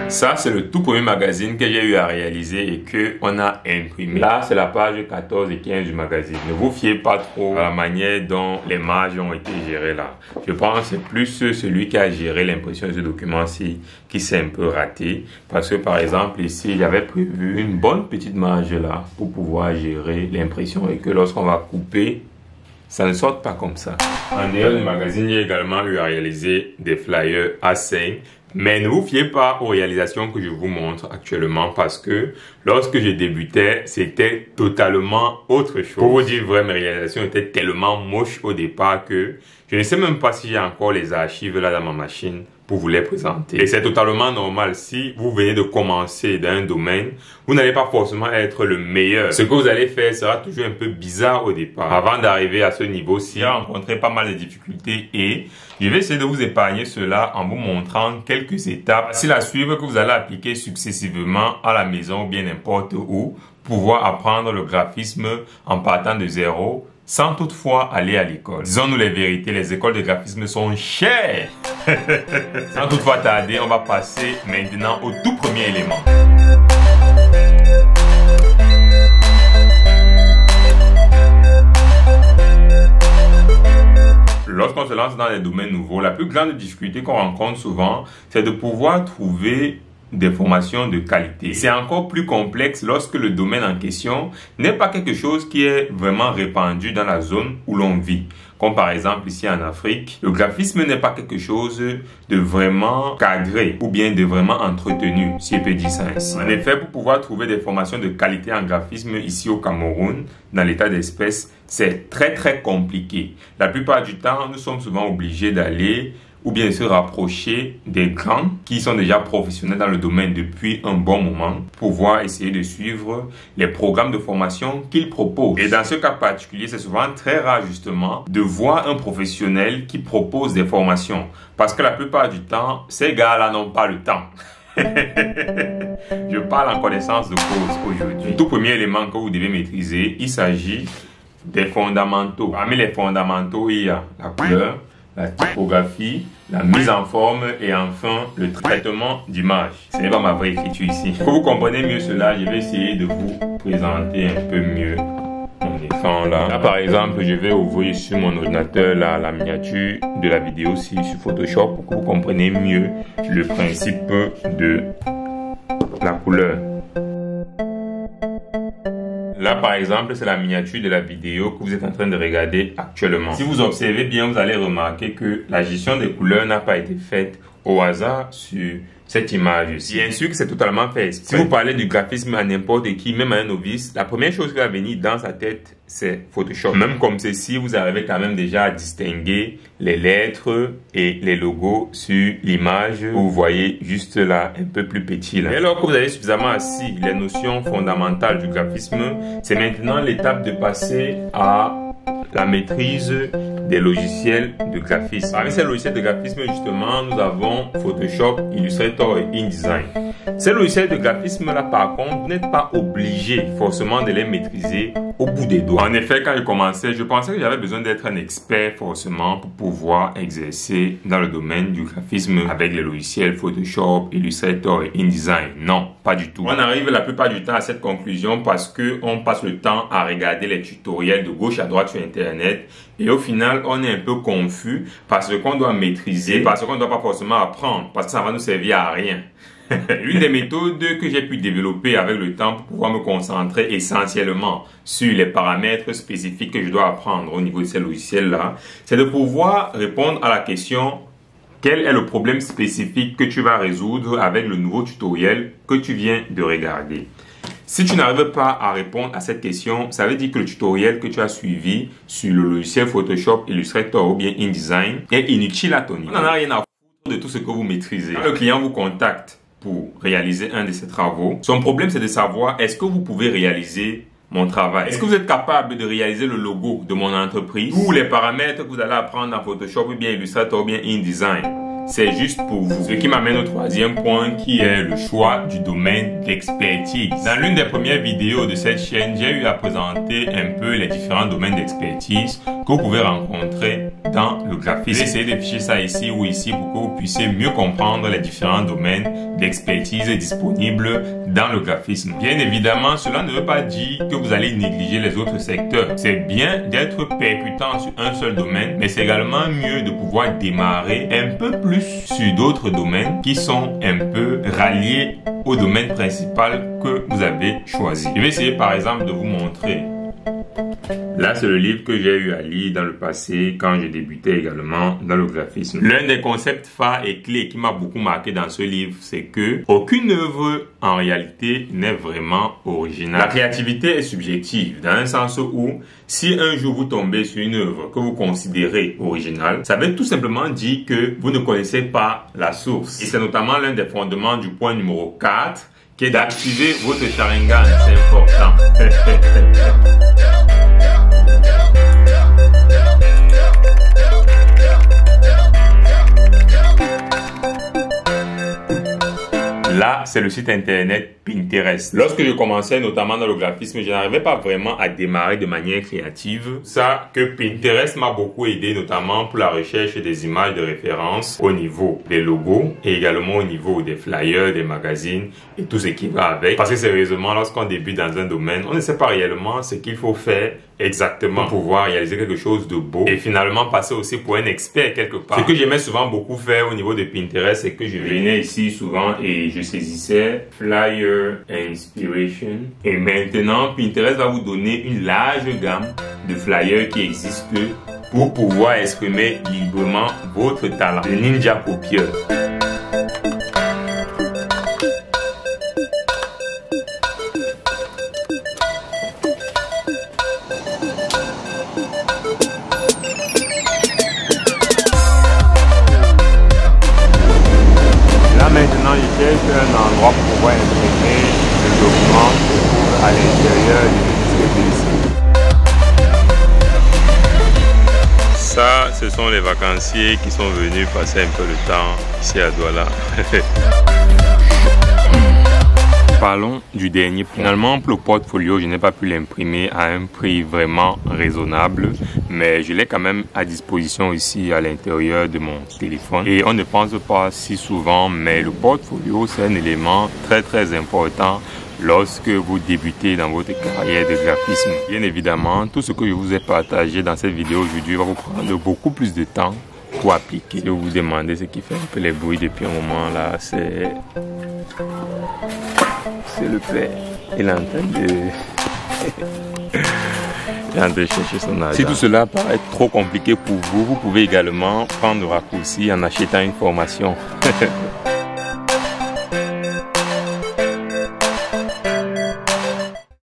Ça, c'est le tout premier magazine que j'ai eu à réaliser et qu'on a imprimé. Là, c'est la page 14 et 15 du magazine. Ne vous fiez pas trop à la manière dont les marges ont été gérées là. Je pense que c'est plus celui qui a géré l'impression de ce document-ci qui s'est un peu raté. Parce que par exemple, ici, j'avais prévu une bonne petite marge là pour pouvoir gérer l'impression et que lorsqu'on va couper, ça ne sorte pas comme ça. En dehors du magazine, j'ai également eu à réaliser des flyers A5. Mais ne vous fiez pas aux réalisations que je vous montre actuellement parce que lorsque je débutais, c'était totalement autre chose. Pour vous dire vrai, mes réalisations étaient tellement moches au départ que je ne sais même pas si j'ai encore les archives là dans ma machine pour vous les présenter. Et c'est totalement normal. Si vous venez de commencer dans un domaine, vous n'allez pas forcément être le meilleur. Ce que vous allez faire sera toujours un peu bizarre au départ. Avant d'arriver à ce niveau-ci, j'ai rencontré pas mal de difficultés et je vais essayer de vous épargner cela en vous montrant quelques étapes faciles à suivre que vous allez appliquer successivement à la maison ou bien n'importe où pour pouvoir apprendre le graphisme en partant de zéro sans toutefois aller à l'école. Disons-nous les vérités, les écoles de graphisme sont chères. Sans toutefois tarder, on va passer maintenant au tout premier élément. Lorsqu'on se lance dans des domaines nouveaux, la plus grande difficulté qu'on rencontre souvent, c'est de pouvoir trouver des formations de qualité. C'est encore plus complexe lorsque le domaine en question n'est pas quelque chose qui est vraiment répandu dans la zone où l'on vit. Comme par exemple ici en Afrique, le graphisme n'est pas quelque chose de vraiment cadré ou bien de vraiment entretenu, si je peux dire ça ainsi. En effet, pour pouvoir trouver des formations de qualité en graphisme ici au Cameroun, dans l'état d'espèce, c'est très compliqué. La plupart du temps, nous sommes souvent obligés d'aller ou bien se rapprocher des grands qui sont déjà professionnels dans le domaine depuis un bon moment pour pouvoir essayer de suivre les programmes de formation qu'ils proposent. Et dans ce cas particulier, c'est souvent très rare justement de voir un professionnel qui propose des formations parce que la plupart du temps, ces gars-là n'ont pas le temps. Je parle en connaissance de cause aujourd'hui. Le tout premier élément que vous devez maîtriser, il s'agit des fondamentaux. Parmi les fondamentaux, il y a la couleur, la typographie, la mise en forme et enfin le traitement d'image. Ce n'est pas ma vraie écriture ici. Pour que vous compreniez mieux cela, je vais essayer de vous présenter un peu mieux mon écran là. Là par exemple, je vais ouvrir sur mon ordinateur là, la miniature de la vidéo sur Photoshop pour que vous compreniez mieux le principe de la couleur. Là, par exemple, c'est la miniature de la vidéo que vous êtes en train de regarder actuellement. Si vous observez bien, vous allez remarquer que la gestion des couleurs n'a pas été faite au hasard sur cette image-ci. Bien sûr que c'est totalement fait exprès. Si vous parlez du graphisme à n'importe qui, même à un novice, la première chose qui va venir dans sa tête, c'est Photoshop. Même comme ceci, vous arrivez quand même déjà à distinguer les lettres et les logos sur l'image. Vous voyez juste là, un peu plus petit là. Et alors que vous avez suffisamment assis les notions fondamentales du graphisme, c'est maintenant l'étape de passer à la maîtrise des logiciels de graphisme. Parmi ces logiciels de graphisme, justement, nous avons Photoshop, Illustrator et InDesign. Ces logiciels de graphisme là, par contre, vous n'êtes pas obligé forcément de les maîtriser au bout des doigts. En effet, quand je commençais, je pensais que j'avais besoin d'être un expert forcément pour pouvoir exercer dans le domaine du graphisme avec les logiciels Photoshop, Illustrator et InDesign. Non, pas du tout. On arrive la plupart du temps à cette conclusion parce que on passe le temps à regarder les tutoriels de gauche à droite sur Internet et au final, on est un peu confus parce qu'on doit maîtriser, parce qu'on ne doit pas forcément apprendre, parce que ça va nous servir à rien. L'une des méthodes que j'ai pu développer avec le temps pour pouvoir me concentrer essentiellement sur les paramètres spécifiques que je dois apprendre au niveau de ces logiciels-là, c'est de pouvoir répondre à la question quel est le problème spécifique que tu vas résoudre avec le nouveau tutoriel que tu viens de regarder. Si tu n'arrives pas à répondre à cette question, ça veut dire que le tutoriel que tu as suivi sur le logiciel Photoshop, Illustrator ou bien InDesign est inutile à ton niveau. On n'en a rien à foutre de tout ce que vous maîtrisez. Quand le client vous contacte pour réaliser un de ces travaux, son problème c'est de savoir est-ce que vous pouvez réaliser mon travail. Est-ce que vous êtes capable de réaliser le logo de mon entreprise ou les paramètres que vous allez apprendre dans Photoshop ou bien Illustrator ou bien InDesign? c'est juste pour vous. Ce qui m'amène au troisième point qui est le choix du domaine d'expertise. Dans l'une des premières vidéos de cette chaîne, j'ai eu à présenter un peu les différents domaines d'expertise que vous pouvez rencontrer dans le graphisme. J'ai essayé d'afficher ça ici ou ici pour que vous puissiez mieux comprendre les différents domaines d'expertise disponibles dans le graphisme. Bien évidemment, cela ne veut pas dire que vous allez négliger les autres secteurs. C'est bien d'être percutant sur un seul domaine, mais c'est également mieux de pouvoir démarrer un peu plus sur d'autres domaines qui sont un peu ralliés au domaine principal que vous avez choisi. Je vais essayer par exemple de vous montrer. Là, c'est le livre que j'ai eu à lire dans le passé quand je débutais également dans le graphisme. L'un des concepts phares et clés qui m'a beaucoup marqué dans ce livre, c'est que aucune œuvre en réalité n'est vraiment originale. La créativité est subjective dans un sens où si un jour vous tombez sur une œuvre que vous considérez originale, ça veut tout simplement dire que vous ne connaissez pas la source. Et c'est notamment l'un des fondements du point numéro 4 qui est d'activer votre Sharingan. C'est important. Là, c'est le site internet Pinterest. Lorsque je commençais notamment dans le graphisme, je n'arrivais pas vraiment à démarrer de manière créative. Ça que Pinterest m'a beaucoup aidé, notamment pour la recherche des images de référence au niveau des logos et également au niveau des flyers, des magazines et tout ce qui va avec. Parce que sérieusement, lorsqu'on débute dans un domaine, on ne sait pas réellement ce qu'il faut faire exactement pour pouvoir réaliser quelque chose de beau et finalement passer aussi pour un expert quelque part. Ce que j'aimais souvent beaucoup faire au niveau de Pinterest, c'est que je venais ici souvent et je saisissais Flyer Inspiration. Et maintenant, Pinterest va vous donner une large gamme de flyers qui existent pour pouvoir exprimer librement votre talent. Le ninja copieur. Maintenant, je cherche un endroit pour pouvoir imprimer le document à l'intérieur du disque. Ça, ce sont les vacanciers qui sont venus passer un peu le temps ici à Douala. Parlons du dernier point. Finalement, pour le portfolio, je n'ai pas pu l'imprimer à un prix vraiment raisonnable, mais je l'ai quand même à disposition ici à l'intérieur de mon téléphone. Et on ne pense pas si souvent, mais le portfolio, c'est un élément très important lorsque vous débutez dans votre carrière de graphisme. Bien évidemment, tout ce que je vous ai partagé dans cette vidéo aujourd'hui va vous prendre beaucoup plus de temps pour appliquer. Je vous demandez ce qui fait un peu les bruits depuis un moment là, c'est le père. Il est en train de chercher son argent. Si tout cela paraît trop compliqué pour vous, vous pouvez également prendre le raccourci en achetant une formation.